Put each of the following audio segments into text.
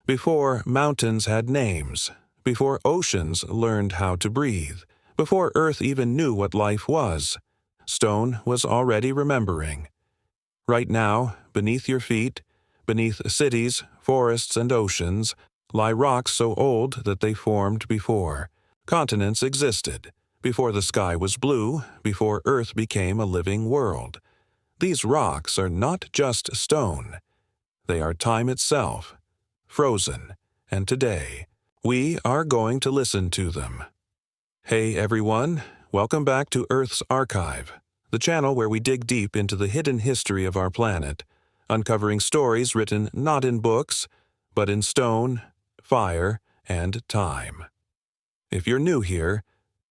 before mountains had names, before oceans learned how to breathe, before Earth even knew what life was, stone was already remembering. Right now, beneath your feet, beneath cities, forests, and oceans, lie rocks so old that they formed before continents existed, before the sky was blue, before Earth became a living world. These rocks are not just stone. They are time itself, frozen, and today, we are going to listen to them. Hey everyone, welcome back to Earth's Archive, the channel where we dig deep into the hidden history of our planet, uncovering stories written not in books, but in stone, fire, and time. If you're new here,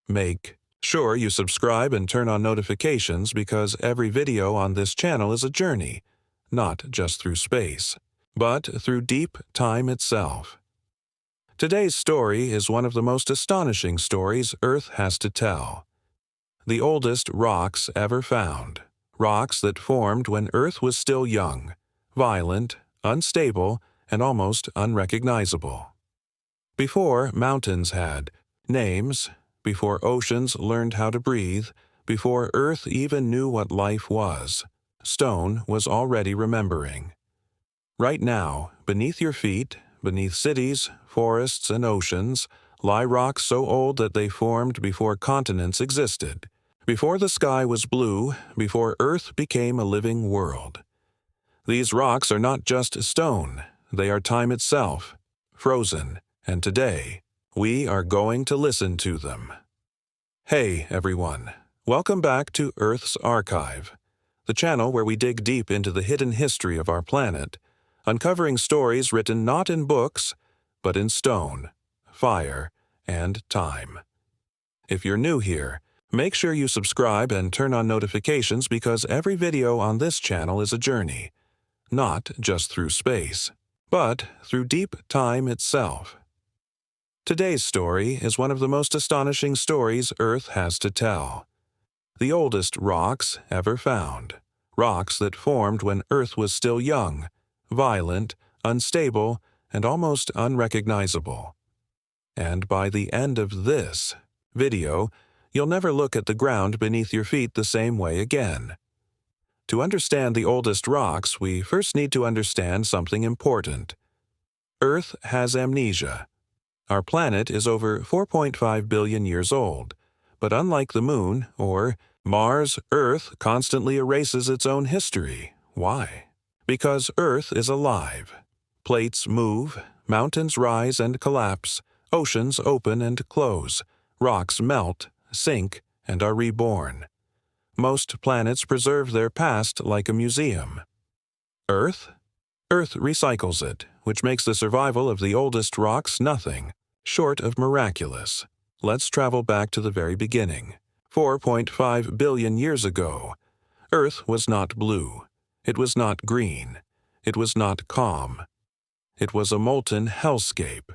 make sure you subscribe and turn on notifications because every video on this channel is a journey, not just through space, but through deep time itself. Today's story is one of the most astonishing stories Earth has to tell. The oldest rocks ever found, rocks that formed when Earth was still young, violent, unstable, and almost unrecognizable. Before mountains had names, before oceans learned how to breathe, before Earth even knew what life was, stone was already remembering. Right now, beneath your feet, beneath cities, forests, and oceans, lie rocks so old that they formed before continents existed, before the sky was blue, before Earth became a living world. These rocks are not just stone, they are time itself, frozen, and today, we are going to listen to them. Hey everyone, welcome back to Earth's Archive, the channel where we dig deep into the hidden history of our planet, uncovering stories written not in books, but in stone, fire, and time. If you're new here, make sure you subscribe and turn on notifications because every video on this channel is a journey, not just through space, but through deep time itself. Today's story is one of the most astonishing stories Earth has to tell. The oldest rocks ever found, rocks that formed when Earth was still young, violent, unstable, and almost unrecognizable. And by the end of this video, you'll never look at the ground beneath your feet the same way again. To understand the oldest rocks, we first need to understand something important. Earth has amnesia. Our planet is over 4.5 billion years old, but unlike the Moon or Mars, Earth constantly erases its own history. Why? Because Earth is alive. Plates move, mountains rise and collapse, oceans open and close, rocks melt, sink, and are reborn. Most planets preserve their past like a museum. Earth? Earth recycles it, which makes the survival of the oldest rocks nothing short of miraculous. Let's travel back to the very beginning. 4.5 billion years ago, Earth was not blue. It was not green. It was not calm. It was a molten hellscape.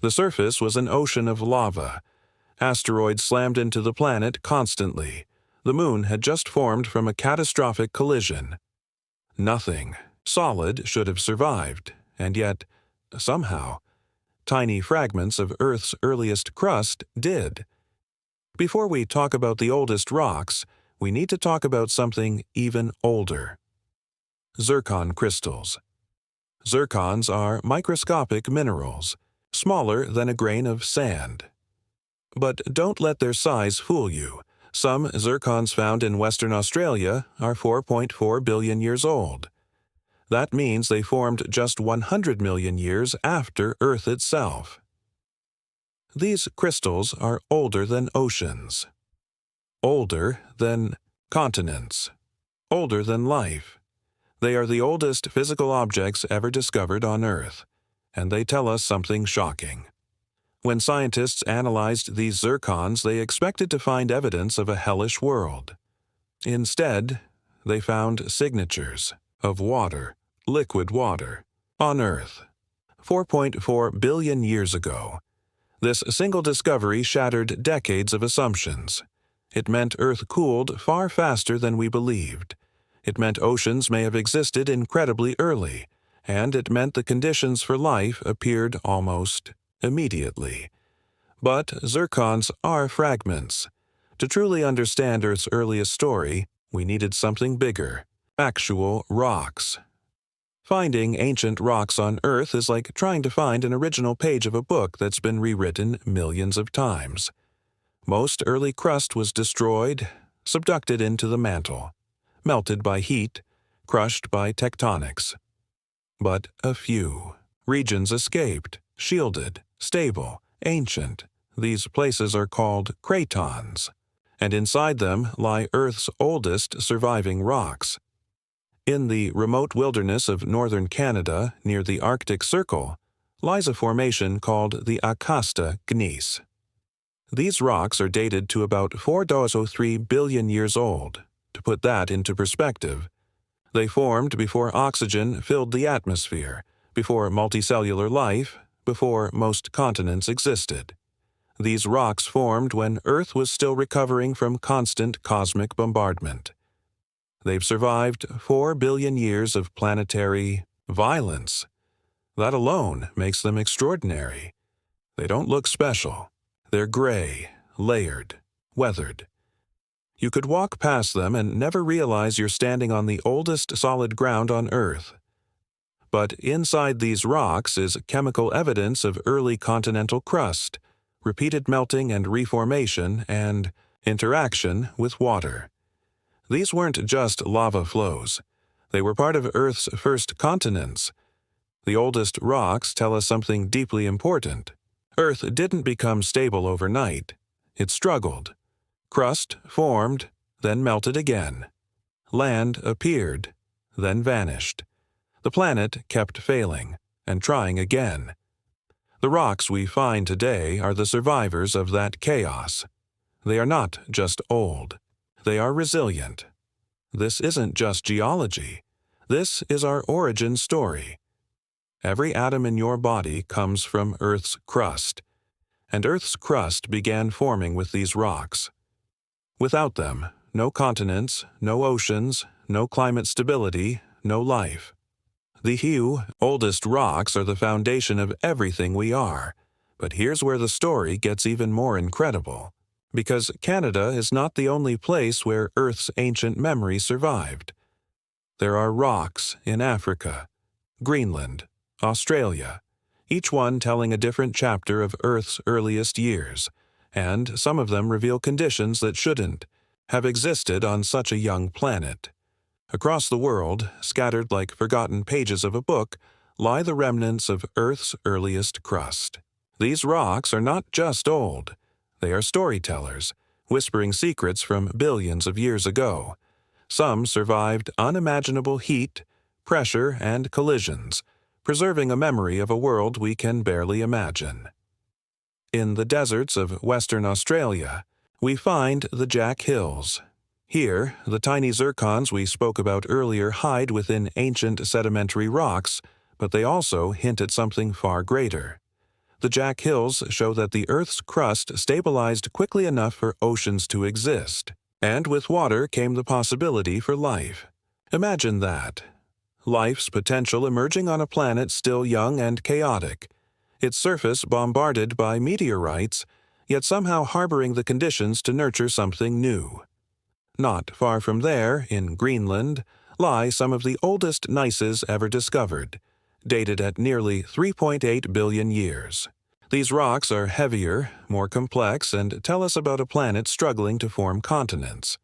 The surface was an ocean of lava. Asteroids slammed into the planet constantly. The Moon had just formed from a catastrophic collision. Nothing solid should have survived, and yet, somehow, tiny fragments of Earth's earliest crust did. Before we talk about the oldest rocks, we need to talk about something even older. Zircon crystals. Zircons are microscopic minerals, smaller than a grain of sand. But don't let their size fool you. Some zircons found in Western Australia are 4.4 billion years old. That means they formed just 100 million years after Earth itself. These crystals are older than oceans, older than continents, older than life. They are the oldest physical objects ever discovered on Earth, and they tell us something shocking. When scientists analyzed these zircons, they expected to find evidence of a hellish world. Instead, they found signatures of water, liquid water, on Earth. 4.4 billion years ago. This single discovery shattered decades of assumptions. It meant Earth cooled far faster than we believed. It meant oceans may have existed incredibly early, and it meant the conditions for life appeared almost immediately. But zircons are fragments. To truly understand Earth's earliest story, we needed something bigger: actual rocks. Finding ancient rocks on Earth is like trying to find an original page of a book that's been rewritten millions of times. Most early crust was destroyed, subducted into the mantle, melted by heat, crushed by tectonics. But a few regions escaped, shielded, stable, ancient. These places are called cratons, and inside them lie Earth's oldest surviving rocks. In the remote wilderness of northern Canada, near the Arctic Circle, lies a formation called the Acasta Gneiss. These rocks are dated to about 4.03 billion years old. To put that into perspective, they formed before oxygen filled the atmosphere, before multicellular life, before most continents existed. These rocks formed when Earth was still recovering from constant cosmic bombardment. They've survived 4 billion years of planetary violence. That alone makes them extraordinary. They don't look special. They're gray, layered, weathered. You could walk past them and never realize you're standing on the oldest solid ground on Earth. But inside these rocks is chemical evidence of early continental crust, repeated melting and reformation, and interaction with water. These weren't just lava flows. They were part of Earth's first continents. The oldest rocks tell us something deeply important. Earth didn't become stable overnight. It struggled. Crust formed, then melted again. Land appeared, then vanished. The planet kept failing, and trying again. The rocks we find today are the survivors of that chaos. They are not just old. They are resilient. This isn't just geology. This is our origin story. Every atom in your body comes from Earth's crust, and Earth's crust began forming with these rocks. Without them, no continents, no oceans, no climate stability, no life. The oldest rocks are the foundation of everything we are. But here's where the story gets even more incredible. Because Canada is not the only place where Earth's ancient memory survived. There are rocks in Africa, Greenland, Australia, each one telling a different chapter of Earth's earliest years, and some of them reveal conditions that shouldn't have existed on such a young planet. Across the world, scattered like forgotten pages of a book, lie the remnants of Earth's earliest crust. These rocks are not just old. They are storytellers, whispering secrets from billions of years ago. Some survived unimaginable heat, pressure, and collisions, preserving a memory of a world we can barely imagine. In the deserts of Western Australia, we find the Jack Hills. Here, the tiny zircons we spoke about earlier hide within ancient sedimentary rocks, but they also hint at something far greater. The Jack Hills show that the Earth's crust stabilized quickly enough for oceans to exist, and with water came the possibility for life. Imagine that. Life's potential emerging on a planet still young and chaotic, its surface bombarded by meteorites, yet somehow harboring the conditions to nurture something new. Not far from there, in Greenland, lie some of the oldest gneisses ever discovered, dated at nearly 3.8 billion years. These rocks are heavier, more complex, and tell us about a planet struggling to form continents.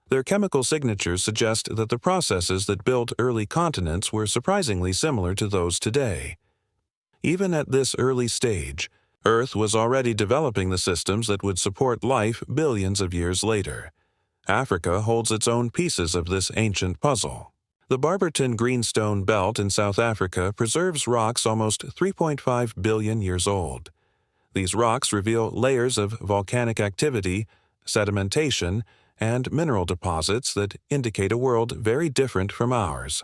Their chemical signatures suggest that the processes that built early continents were surprisingly similar to those today. Even at this early stage, Earth was already developing the systems that would support life billions of years later. Africa holds its own pieces of this ancient puzzle. The Barberton Greenstone Belt in South Africa preserves rocks almost 3.5 billion years old. These rocks reveal layers of volcanic activity, sedimentation, and mineral deposits that indicate a world very different from ours.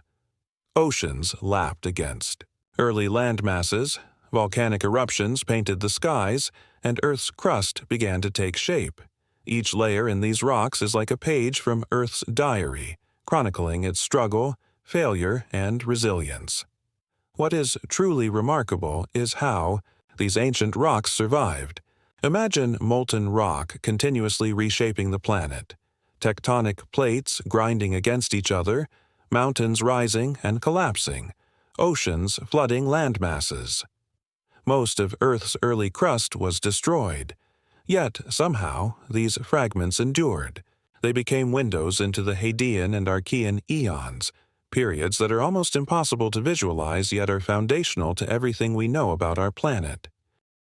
Oceans lapped against. Early land masses, volcanic eruptions painted the skies, and Earth's crust began to take shape. Each layer in these rocks is like a page from Earth's diary, chronicling its struggle, failure, and resilience. What is truly remarkable is how these ancient rocks survived. Imagine molten rock continuously reshaping the planet, tectonic plates grinding against each other, mountains rising and collapsing, oceans flooding land masses. Most of Earth's early crust was destroyed. Yet, somehow, these fragments endured. They became windows into the Hadean and Archean eons, periods that are almost impossible to visualize yet are foundational to everything we know about our planet.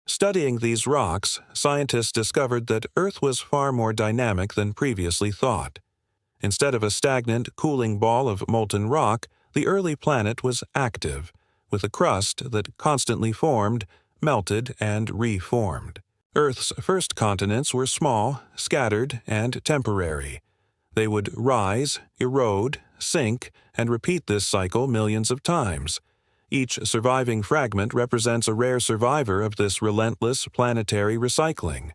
Studying these rocks, scientists discovered that Earth was far more dynamic than previously thought. Instead of a stagnant, cooling ball of molten rock, the early planet was active, with a crust that constantly formed, melted, and reformed. Earth's first continents were small, scattered, and temporary. They would rise, erode, sink, and repeat this cycle millions of times. Each surviving fragment represents a rare survivor of this relentless planetary recycling.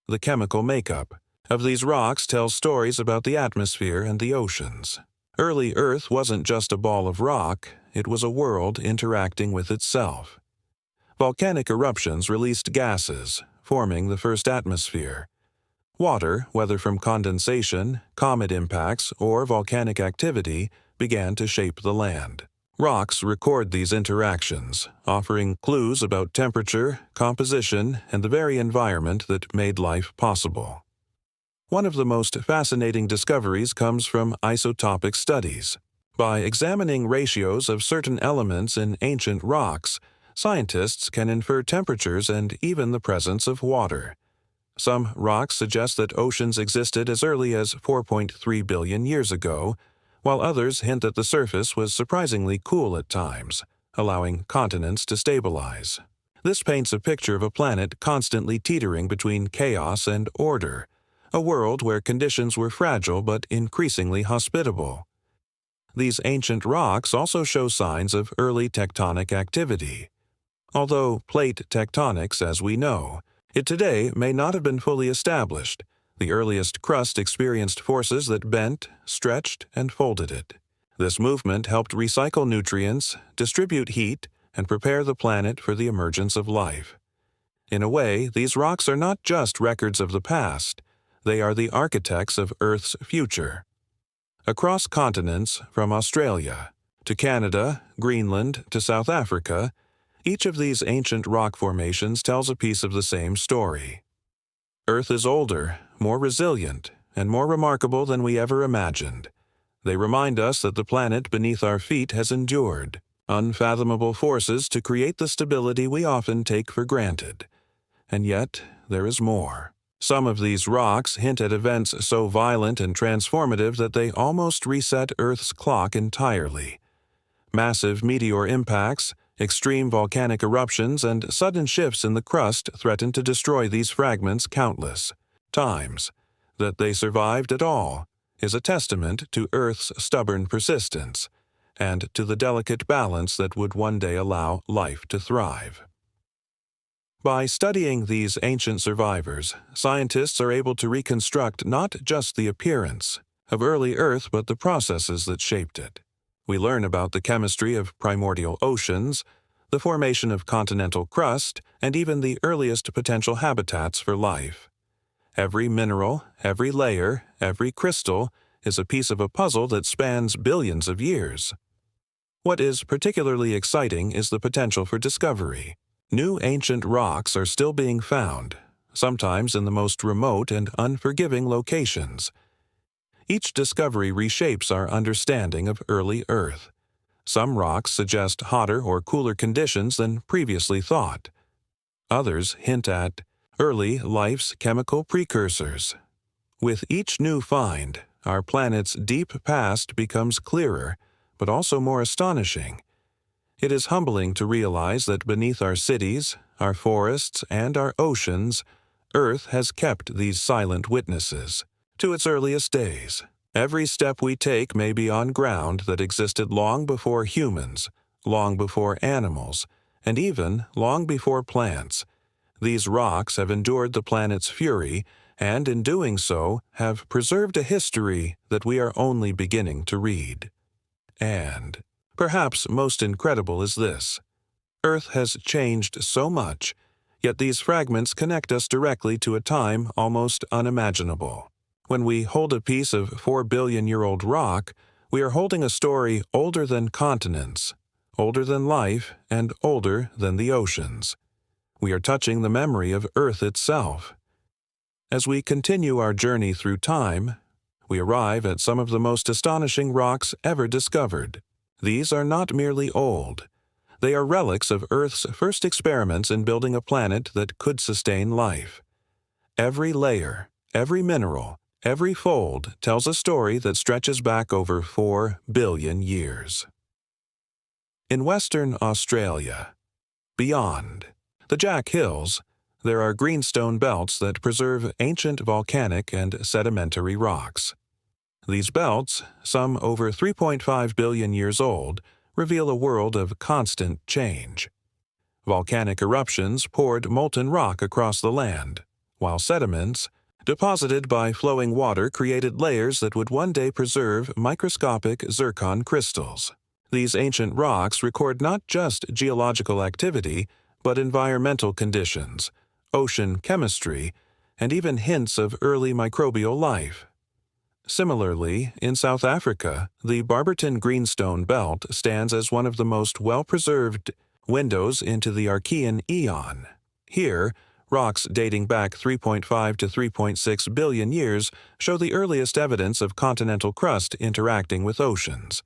The chemical makeup of these rocks tells stories about the atmosphere and the oceans. Early Earth wasn't just a ball of rock, it was a world interacting with itself. Volcanic eruptions released gases, forming the first atmosphere. Water, whether from condensation, comet impacts, or volcanic activity, began to shape the land. Rocks record these interactions, offering clues about temperature, composition, and the very environment that made life possible. One of the most fascinating discoveries comes from isotopic studies. By examining ratios of certain elements in ancient rocks, scientists can infer temperatures and even the presence of water. Some rocks suggest that oceans existed as early as 4.3 billion years ago, while others hint that the surface was surprisingly cool at times, allowing continents to stabilize. This paints a picture of a planet constantly teetering between chaos and order, a world where conditions were fragile but increasingly hospitable. These ancient rocks also show signs of early tectonic activity. Although plate tectonics, as we know, it today may not have been fully established, the earliest crust experienced forces that bent, stretched, and folded it. This movement helped recycle nutrients, distribute heat, and prepare the planet for the emergence of life. In a way, these rocks are not just records of the past, they are the architects of Earth's future. Across continents, from Australia to Canada, Greenland to South Africa, each of these ancient rock formations tells a piece of the same story. Earth is older, more resilient, and more remarkable than we ever imagined. They remind us that the planet beneath our feet has endured unfathomable forces to create the stability we often take for granted. And yet, there is more. Some of these rocks hint at events so violent and transformative that they almost reset Earth's clock entirely. Massive meteor impacts, extreme volcanic eruptions, and sudden shifts in the crust threaten to destroy these fragments countless times. That they survived at all is a testament to Earth's stubborn persistence and to the delicate balance that would one day allow life to thrive. By studying these ancient survivors, scientists are able to reconstruct not just the appearance of early Earth but the processes that shaped it. We learn about the chemistry of primordial oceans, the formation of continental crust, and even the earliest potential habitats for life. Every mineral, every layer, every crystal is a piece of a puzzle that spans billions of years. What is particularly exciting is the potential for discovery. New ancient rocks are still being found, sometimes in the most remote and unforgiving locations. Each discovery reshapes our understanding of early Earth. Some rocks suggest hotter or cooler conditions than previously thought. Others hint at early life's chemical precursors. With each new find, our planet's deep past becomes clearer, but also more astonishing. It is humbling to realize that beneath our cities, our forests, and our oceans, Earth has kept these silent witnesses. To its earliest days, every step we take may be on ground that existed long before humans, long before animals, and even long before plants. These rocks have endured the planet's fury, and in doing so, have preserved a history that we are only beginning to read. And Perhaps most incredible is this. Earth has changed so much, yet these fragments connect us directly to a time almost unimaginable. When we hold a piece of 4 billion-year-old rock, we are holding a story older than continents, older than life, and older than the oceans. We are touching the memory of Earth itself. As we continue our journey through time, we arrive at some of the most astonishing rocks ever discovered. These are not merely old. They are relics of Earth's first experiments in building a planet that could sustain life. Every layer, every mineral, every fold tells a story that stretches back over 4 billion years. In Western Australia, beyond the Jack Hills, there are greenstone belts that preserve ancient volcanic and sedimentary rocks. These belts, some over 3.5 billion years old, reveal a world of constant change. Volcanic eruptions poured molten rock across the land, while sediments, deposited by flowing water, created layers that would one day preserve microscopic zircon crystals. These ancient rocks record not just geological activity, but environmental conditions, ocean chemistry, and even hints of early microbial life. Similarly, in South Africa, the Barberton Greenstone Belt stands as one of the most well-preserved windows into the Archean Eon. Here, rocks dating back 3.5 to 3.6 billion years show the earliest evidence of continental crust interacting with oceans.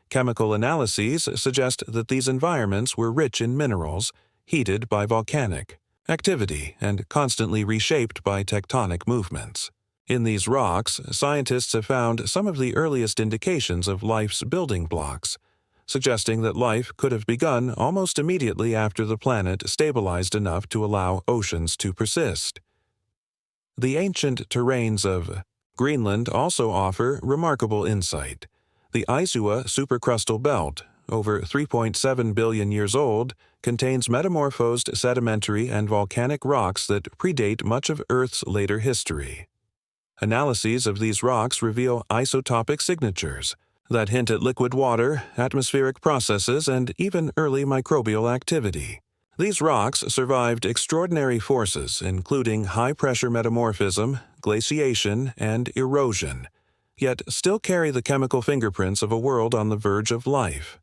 Chemical analyses suggest that these environments were rich in minerals, heated by volcanic activity and constantly reshaped by tectonic movements. In these rocks, scientists have found some of the earliest indications of life's building blocks, suggesting that life could have begun almost immediately after the planet stabilized enough to allow oceans to persist. The ancient terrains of Greenland also offer remarkable insight. The Isua supercrustal belt, over 3.7 billion years old, contains metamorphosed sedimentary and volcanic rocks that predate much of Earth's later history. Analyses of these rocks reveal isotopic signatures that hint at liquid water, atmospheric processes, and even early microbial activity. These rocks survived extraordinary forces, including high-pressure metamorphism, glaciation, and erosion, yet still carry the chemical fingerprints of a world on the verge of life.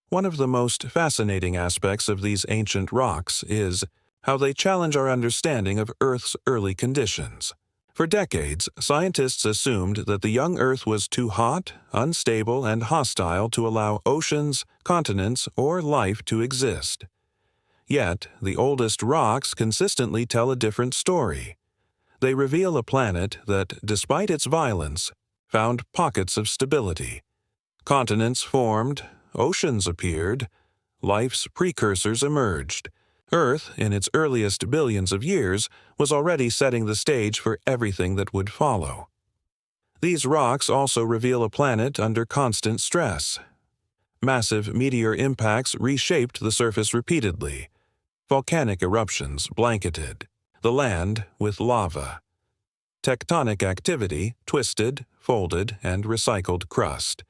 One of the most fascinating aspects of these ancient rocks is how they challenge our understanding of Earth's early conditions. For decades, scientists assumed that the young Earth was too hot, unstable, and hostile to allow oceans, continents, or life to exist. Yet, the oldest rocks consistently tell a different story. They reveal a planet that, despite its violence, found pockets of stability. Continents formed, oceans appeared, life's precursors emerged. Earth, in its earliest billions of years, was already setting the stage for everything that would follow. These rocks also reveal a planet under constant stress. Massive meteor impacts reshaped the surface repeatedly. Volcanic eruptions blanketed the land with lava. Tectonic activity twisted, folded, and recycled crust.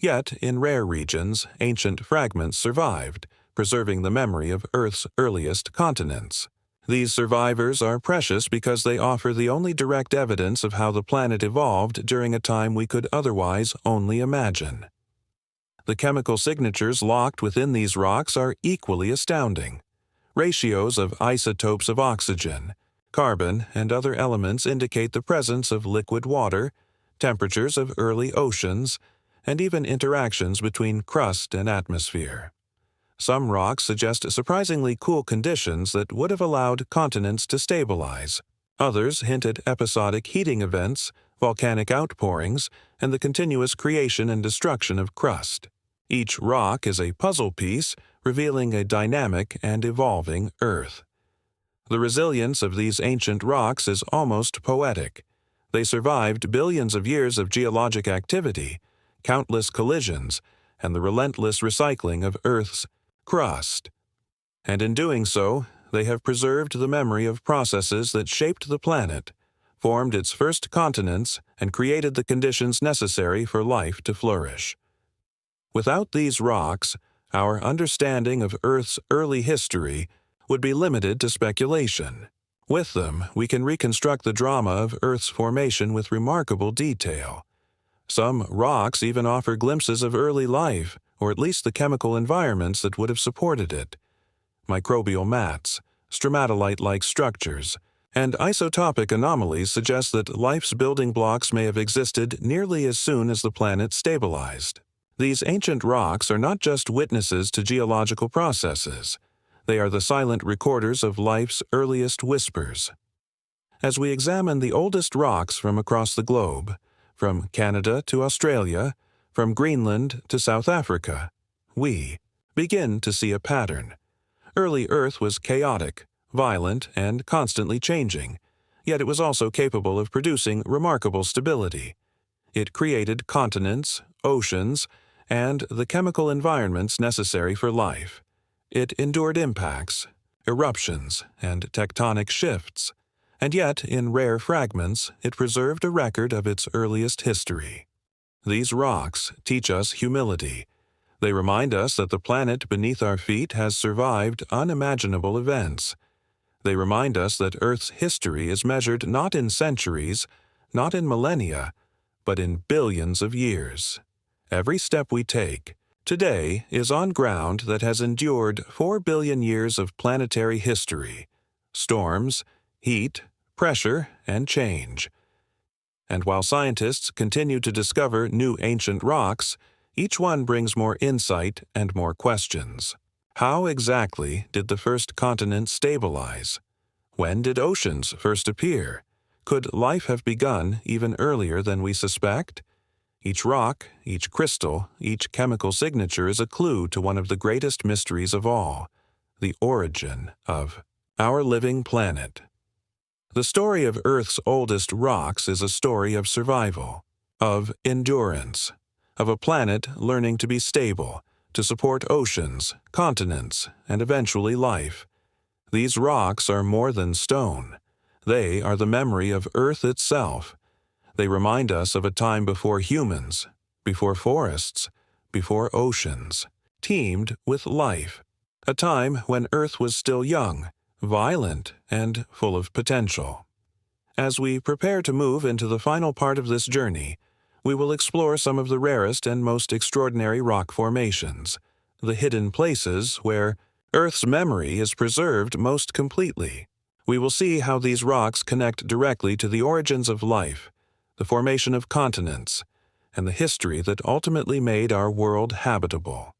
Yet, in rare regions, ancient fragments survived, preserving the memory of Earth's earliest continents. These survivors are precious because they offer the only direct evidence of how the planet evolved during a time we could otherwise only imagine. The chemical signatures locked within these rocks are equally astounding. Ratios of isotopes of oxygen, carbon, and other elements indicate the presence of liquid water, temperatures of early oceans, and even interactions between crust and atmosphere. Some rocks suggest surprisingly cool conditions that would have allowed continents to stabilize. Others hint at episodic heating events, volcanic outpourings, and the continuous creation and destruction of crust. Each rock is a puzzle piece, revealing a dynamic and evolving Earth. The resilience of these ancient rocks is almost poetic. They survived billions of years of geologic activity, countless collisions, and the relentless recycling of Earth's crust. And in doing so, they have preserved the memory of processes that shaped the planet, formed its first continents, and created the conditions necessary for life to flourish. Without these rocks, our understanding of Earth's early history would be limited to speculation. With them, we can reconstruct the drama of Earth's formation with remarkable detail. Some rocks even offer glimpses of early life, or at least the chemical environments that would have supported it. Microbial mats, stromatolite-like structures, and isotopic anomalies suggest that life's building blocks may have existed nearly as soon as the planet stabilized. These ancient rocks are not just witnesses to geological processes. They are the silent recorders of life's earliest whispers. As we examine the oldest rocks from across the globe, from Canada to Australia, from Greenland to South Africa, we begin to see a pattern. Early Earth was chaotic, violent, and constantly changing, yet it was also capable of producing remarkable stability. It created continents, oceans, and the chemical environments necessary for life. It endured impacts, eruptions, and tectonic shifts, and yet, in rare fragments, it preserved a record of its earliest history. These rocks teach us humility. They remind us that the planet beneath our feet has survived unimaginable events. They remind us that Earth's history is measured not in centuries, not in millennia, but in billions of years. Every step we take today is on ground that has endured 4 billion years of planetary history, storms, heat, pressure, and change. And while scientists continue to discover new ancient rocks, each one brings more insight and more questions. How exactly did the first continent stabilize? When did oceans first appear? Could life have begun even earlier than we suspect? Each rock, each crystal, each chemical signature is a clue to one of the greatest mysteries of all, the origin of our living planet. The story of Earth's oldest rocks is a story of survival, of endurance, of a planet learning to be stable, to support oceans, continents, and eventually life. These rocks are more than stone. They are the memory of Earth itself. They remind us of a time before humans, before forests, before oceans, teemed with life. A time when Earth was still young, violent, and full of potential. As we prepare to move into the final part of this journey, we will explore some of the rarest and most extraordinary rock formations, the hidden places where Earth's memory is preserved most completely. We will see how these rocks connect directly to the origins of life, the formation of continents, and the history that ultimately made our world habitable.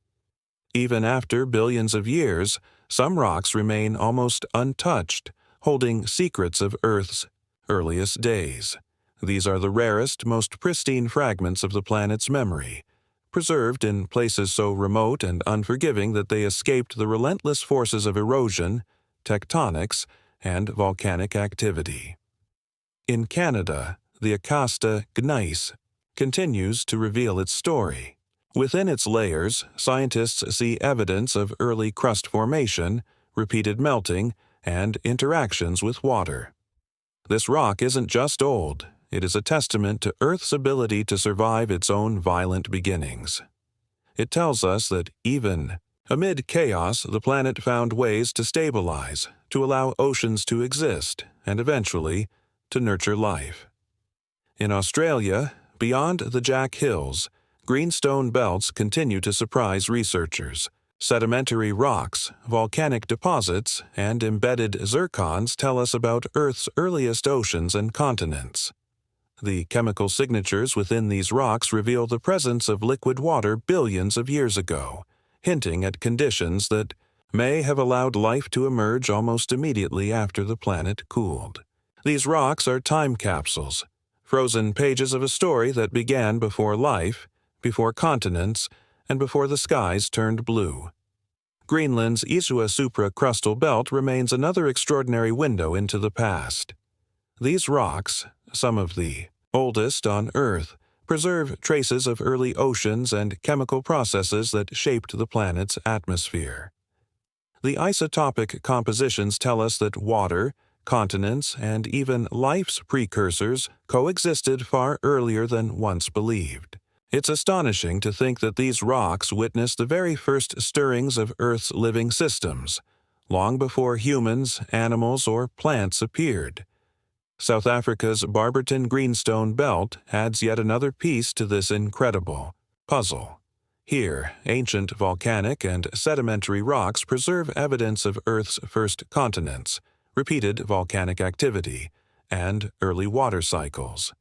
Even after billions of years, some rocks remain almost untouched, holding secrets of Earth's earliest days. These are the rarest, most pristine fragments of the planet's memory, preserved in places so remote and unforgiving that they escaped the relentless forces of erosion, tectonics, and volcanic activity. In Canada, the Acasta gneiss continues to reveal its story. Within its layers, scientists see evidence of early crust formation, repeated melting, and interactions with water. This rock isn't just old, it is a testament to Earth's ability to survive its own violent beginnings. It tells us that even amid chaos, the planet found ways to stabilize, to allow oceans to exist, and eventually, to nurture life. In Australia, beyond the Jack Hills, greenstone belts continue to surprise researchers. Sedimentary rocks, volcanic deposits, and embedded zircons tell us about Earth's earliest oceans and continents. The chemical signatures within these rocks reveal the presence of liquid water billions of years ago, hinting at conditions that may have allowed life to emerge almost immediately after the planet cooled. These rocks are time capsules, frozen pages of a story that began before life, before continents, and before the skies turned blue. Greenland's Isua supracrustal belt remains another extraordinary window into the past. These rocks, some of the oldest on Earth, preserve traces of early oceans and chemical processes that shaped the planet's atmosphere. The isotopic compositions tell us that water, continents, and even life's precursors coexisted far earlier than once believed. It's astonishing to think that these rocks witnessed the very first stirrings of Earth's living systems, long before humans, animals, or plants appeared. South Africa's Barberton Greenstone Belt adds yet another piece to this incredible puzzle. Here, ancient volcanic and sedimentary rocks preserve evidence of Earth's first continents, repeated volcanic activity, and early water cycles.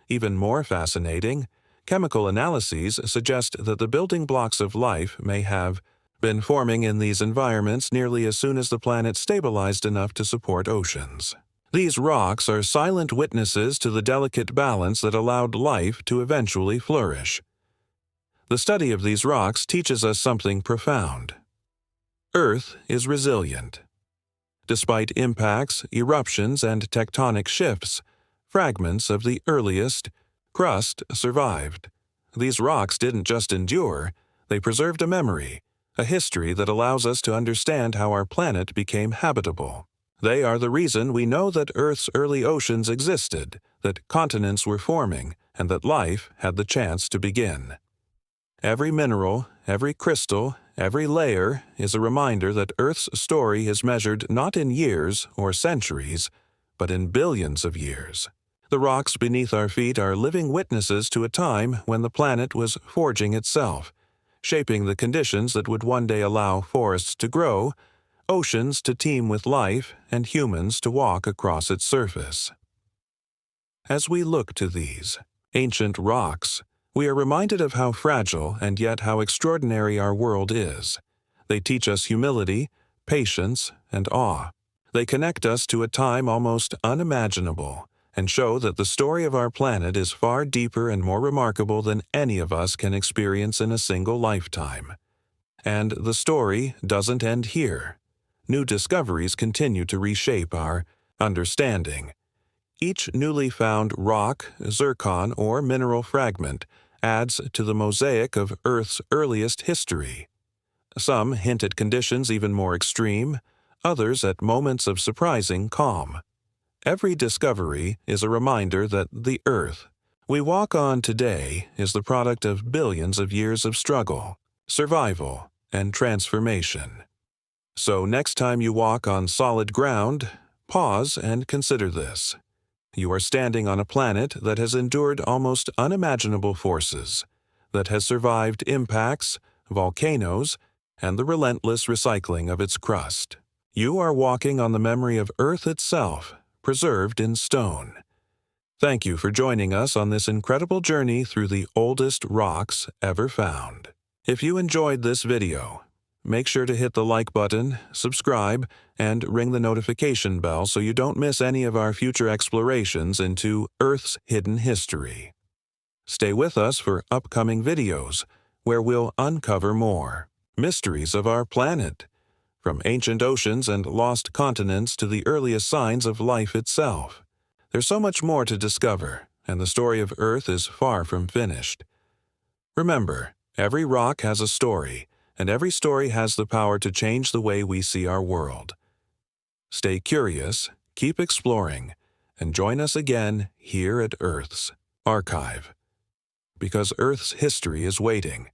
Even more fascinating, chemical analyses suggest that the building blocks of life may have been forming in these environments nearly as soon as the planet stabilized enough to support oceans. These rocks are silent witnesses to the delicate balance that allowed life to eventually flourish. The study of these rocks teaches us something profound. Earth is resilient. Despite impacts, eruptions, and tectonic shifts, fragments of the earliest crust survived. These rocks didn't just endure, they preserved a memory, a history that allows us to understand how our planet became habitable. They are the reason we know that Earth's early oceans existed, that continents were forming, and that life had the chance to begin. Every mineral, every crystal, every layer is a reminder that Earth's story is measured not in years or centuries, but in billions of years. The rocks beneath our feet are living witnesses to a time when the planet was forging itself, shaping the conditions that would one day allow forests to grow, oceans to teem with life, and humans to walk across its surface. As we look to these ancient rocks, we are reminded of how fragile and yet how extraordinary our world is. They teach us humility, patience, and awe. They connect us to a time almost unimaginable and show that the story of our planet is far deeper and more remarkable than any of us can experience in a single lifetime. And the story doesn't end here. New discoveries continue to reshape our understanding. Each newly found rock, zircon, or mineral fragment adds to the mosaic of Earth's earliest history. Some hint at conditions even more extreme, others at moments of surprising calm. Every discovery is a reminder that the Earth we walk on today is the product of billions of years of struggle, survival, and transformation. So next time you walk on solid ground, pause and consider this. You are standing on a planet that has endured almost unimaginable forces, that has survived impacts, volcanoes, and the relentless recycling of its crust. You are walking on the memory of Earth itself, preserved in stone. Thank you for joining us on this incredible journey through the oldest rocks ever found. If you enjoyed this video, make sure to hit the like button, subscribe, and ring the notification bell so you don't miss any of our future explorations into Earth's hidden history. Stay with us for upcoming videos, where we'll uncover more mysteries of our planet, from ancient oceans and lost continents to the earliest signs of life itself. There's so much more to discover, and the story of Earth is far from finished. Remember, every rock has a story, and every story has the power to change the way we see our world. Stay curious, keep exploring, and join us again here at Earth's Archive. Because Earth's history is waiting,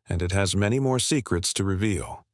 and it has many more secrets to reveal.